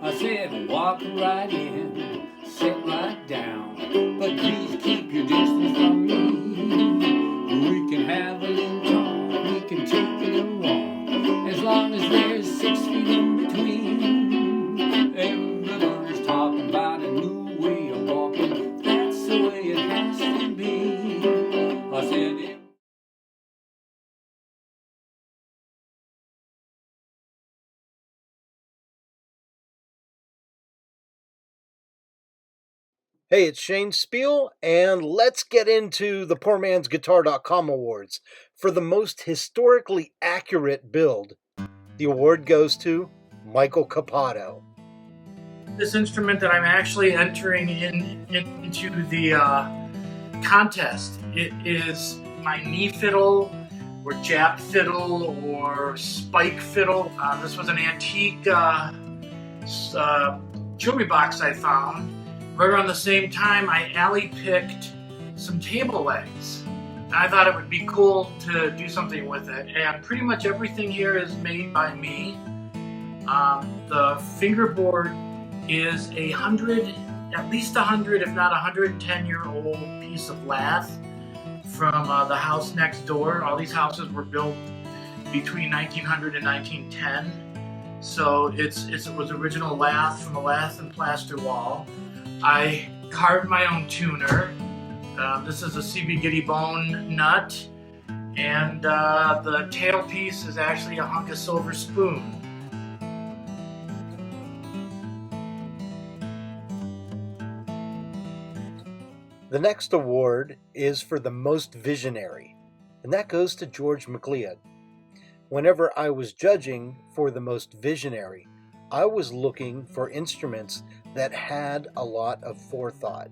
I said, walk right in, sit right down, but please keep your distance from me. We can have a little talk, we can take a little walk, as long as there's 6 feet in between. Everybody's talking about a new way of walking, that's the way it has to be. I said, Hey, it's Shane Spiel, and let's get into the PoorMan'sGuitar.com Awards. For the most historically accurate build, the award goes to Michael Capato. This instrument that I'm actually entering into the contest, it is my knee fiddle, or jap fiddle, or spike fiddle. This was an antique jewelry box I found. Right around the same time, I alley picked some table legs. And I thought it would be cool to do something with it. And pretty much everything here is made by me. The fingerboard is at least 100, if not 110-year-old piece of lath from the house next door. All these houses were built between 1900 and 1910. So it was original lath from a lath and plaster wall. I carved my own tuner. This is a CB Giddy Bone nut, and the tailpiece is actually a hunk of silver spoon. The next award is for the most visionary, and that goes to George McLeod. Whenever I was judging for the most visionary, I was looking for instruments that had a lot of forethought.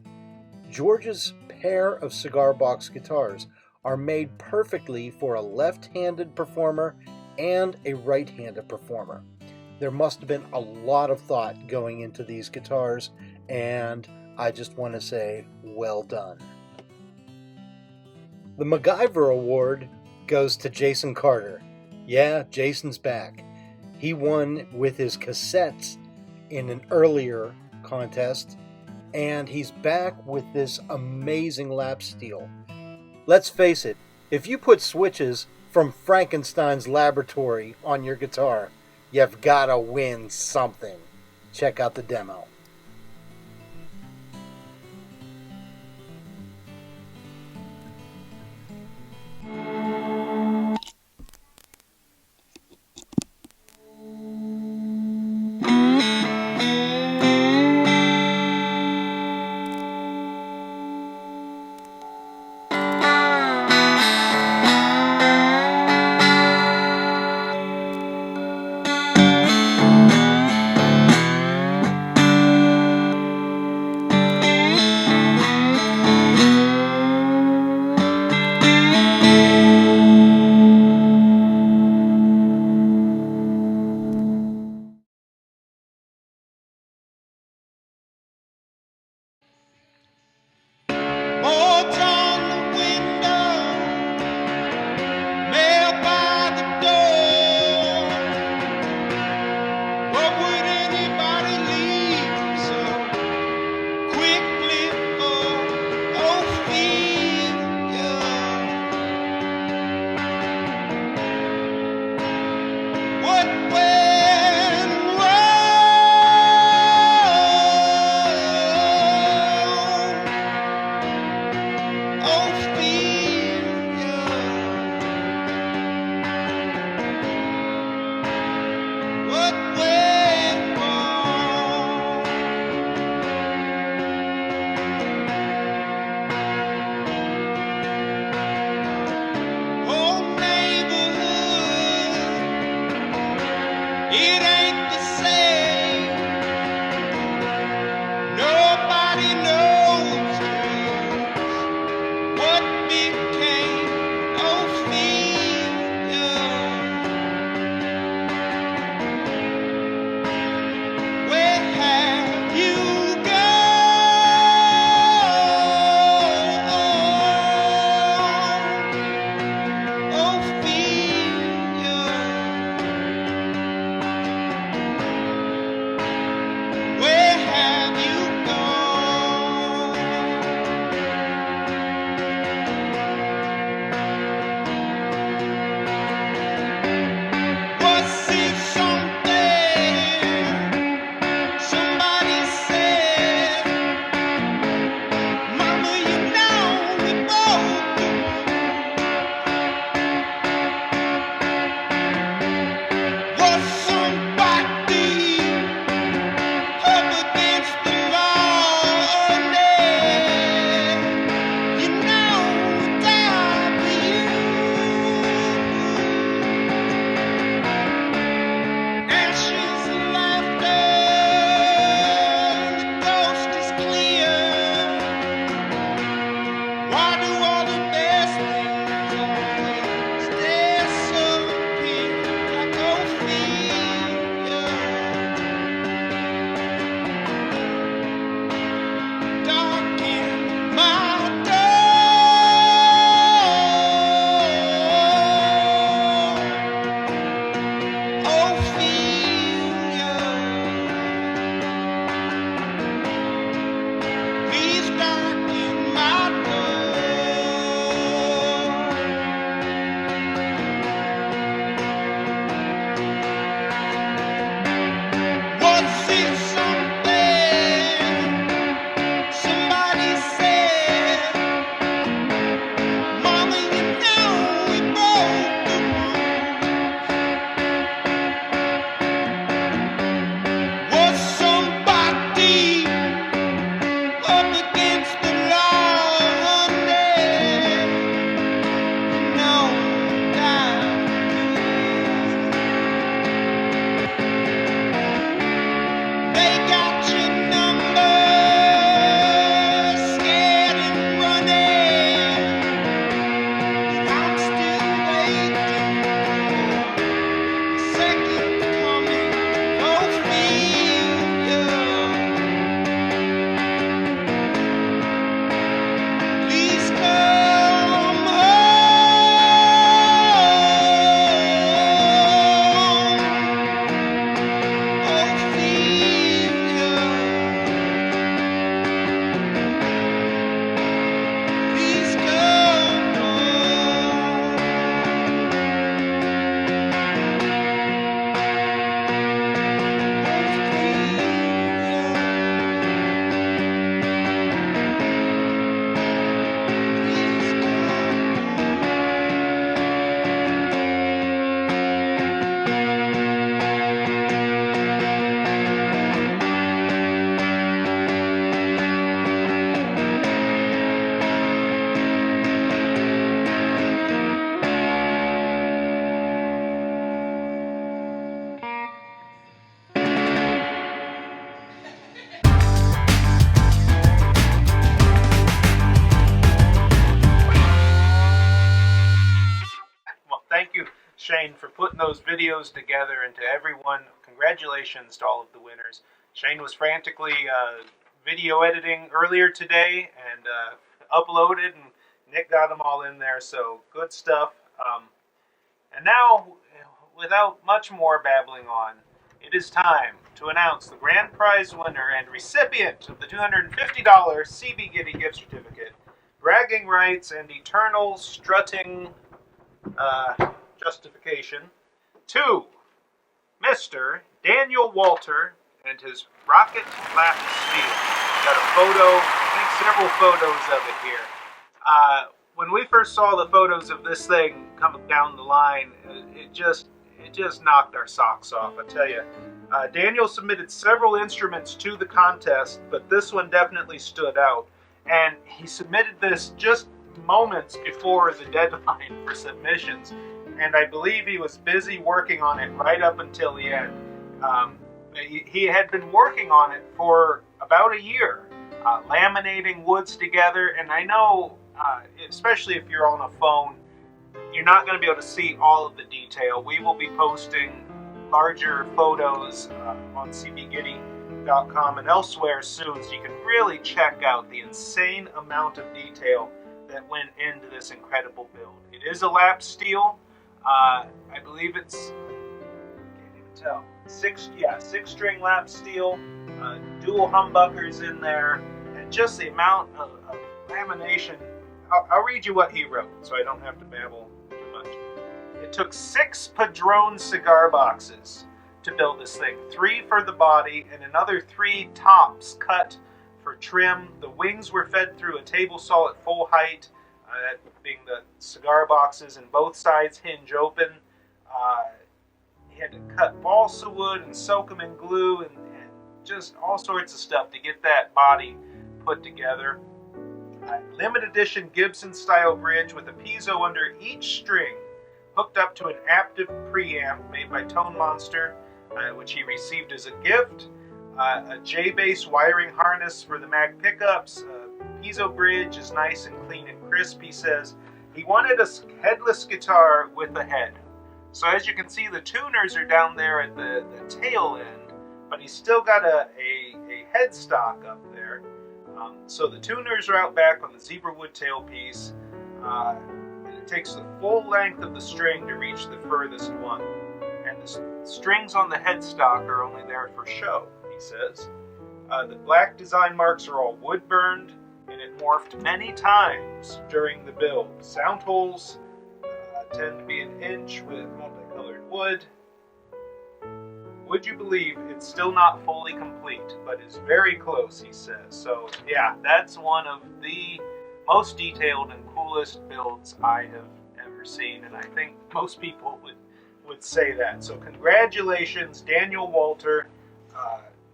George's pair of cigar box guitars are made perfectly for a left-handed performer and a right-handed performer. There must have been a lot of thought going into these guitars, and I just want to say, well done. The MacGyver Award goes to Jason Carter. Yeah, Jason's back. He won with his cassettes in an earlier contest, and he's back with this amazing lap steel. Let's face it, if you put switches from Frankenstein's laboratory on your guitar, you've got to win something. Check out the demo. Shane for putting those videos together, and to everyone, congratulations to all of the winners. Shane was frantically video editing earlier today and uploaded, and Nick got them all in there, so good stuff. And now, without much more babbling on, it is time to announce the grand prize winner and recipient of the $250 CB Giddy gift certificate, bragging rights and eternal strutting justification, to Mr. Daniel Walter and his rocket lap steel. Got a photo, I think several photos of it here. When we first saw the photos of this thing coming down the line, it just knocked our socks off, I tell you. Daniel submitted several instruments to the contest, but this one definitely stood out. And he submitted this just moments before the deadline for submissions, and I believe he was busy working on it right up until the end. He had been working on it for about a year, laminating woods together, and I know, especially if you're on a phone, you're not going to be able to see all of the detail. We will be posting larger photos on cbgiddy.com and elsewhere soon, so you can really check out the insane amount of detail that went into this incredible build. It is a lap steel. I believe it's, can't even tell, six string lap steel, dual humbuckers in there, and just the amount of lamination. I'll read you what he wrote so I don't have to babble too much. It took 6 Padron cigar boxes to build this thing. 3 for the body and another 3 tops cut for trim. The wings were fed through a table saw at full height, that being the cigar boxes, and both sides hinge open. He had to cut balsa wood and soak them in glue and just all sorts of stuff to get that body put together. Limited edition Gibson style bridge with a piezo under each string, hooked up to an active preamp made by Tone Monster, which he received as a gift. A J-bass wiring harness for the mag pickups. Piezo bridge is nice and clean and crisp, he says. He wanted a headless guitar with a head. So as you can see, the tuners are down there at the tail end, but he's still got a headstock up there. So the tuners are out back on the zebra wood tailpiece, and it takes the full length of the string to reach the furthest one. And the strings on the headstock are only there for show, he says. The black design marks are all wood burned, and it morphed many times during the build. Sound holes tend to be an inch with multicolored wood. Would you believe it's still not fully complete, but is very close, he says. So yeah, that's one of the most detailed and coolest builds I have ever seen, and I think most people would say that. So congratulations, Daniel Walter.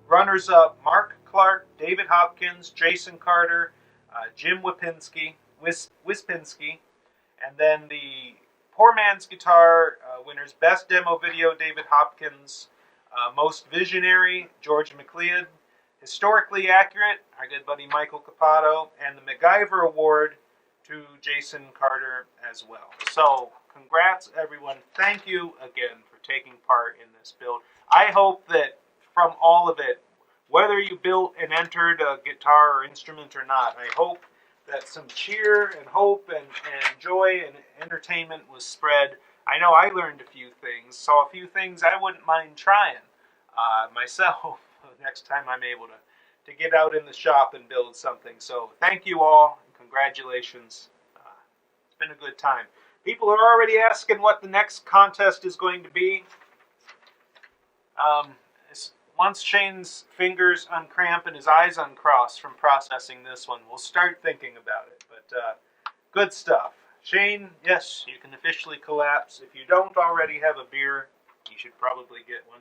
Runners up, Mark Clark, David Hopkins, Jason Carter, Jim Wispinski, and then the Poor Man's Guitar winners, Best Demo Video, David Hopkins, Most Visionary, George McLeod, Historically Accurate, our good buddy Michael Capato, and the MacGyver Award to Jason Carter as well. So, congrats everyone. Thank you again for taking part in this build. I hope that from all of it, whether you built and entered a guitar or instrument or not, I hope that some cheer and hope and joy and entertainment was spread. I know I learned a few things, saw a few things I wouldn't mind trying myself next time I'm able to get out in the shop and build something. So thank you all, and congratulations. It's been a good time. People are already asking what the next contest is going to be. Once Shane's fingers uncramp and his eyes uncross from processing this one, we'll start thinking about it. But good stuff. Shane, yes, you can officially collapse. If you don't already have a beer, you should probably get one.